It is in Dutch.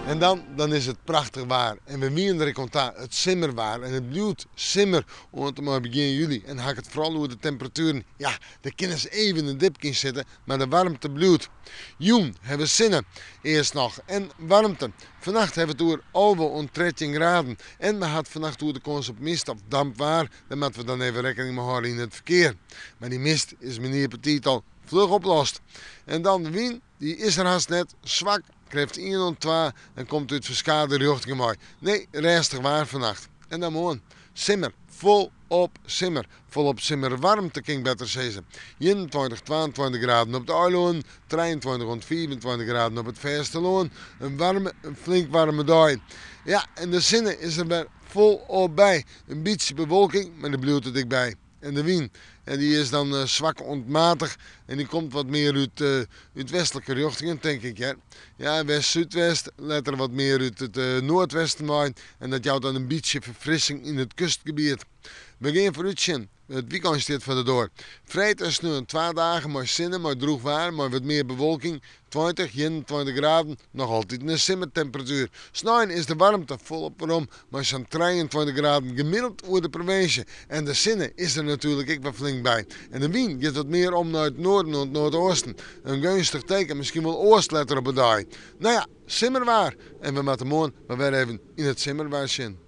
En dan is het prachtig waar. En we wien er contact het simmer waar. En het blijft simmer want maar begin juli. En haak het vooral over de temperaturen. Ja, de kunnen ze even in de dip zitten, maar de warmte blijft. Joen hebben we zinnen. Eerst nog. En warmte. Vannacht hebben we het over 13 graden. En we hadden vannacht de kans op mist of dampwaar. Daar moeten we dan even rekening mee houden in het verkeer. Maar die mist is meneer Petit al vlug oplost. En dan de wind, die is er haast net zwak. Krijgt 1 en 2 en komt uit verschillende richtingen mooi. Nee, rustig waar vannacht. En dan morgen. Simmer. Volop simmer warmte, kan ik beter zeggen. 21, 22 graden op de Eiloon, 23 en 24 graden op het Vesterloon. Een flink warme dag. Ja, en de zinnen is er weer volop bij. Een beetje bewolking, maar de blijft er dichtbij. En de wind, en die is dan zwak ontmatig en die komt wat meer uit westelijke richtingen, denk ik. Ja, west-zuidwest, let er wat meer uit het noordwesten bij en dat jouwt dan een beetje verfrissing in het kustgebied. We gaan vooruit zien. Het weekend staat voor de door. Vrijdag is nu 2 dagen met zinnen, met droog waar, maar wat meer bewolking. 20, 21 graden, nog altijd een simmertemperatuur. S'nachts is de warmte volop erom, maar zo'n 23 graden gemiddeld over de provincie. En de zinnen is er natuurlijk ook wel flink bij. En de wind gaat wat meer om naar het noorden en het noordoosten. Een gunstig teken, misschien wel oostletter op de dag. Nou ja, simmerwaar. En we moeten morgen maar weer even in het simmerwaar zien.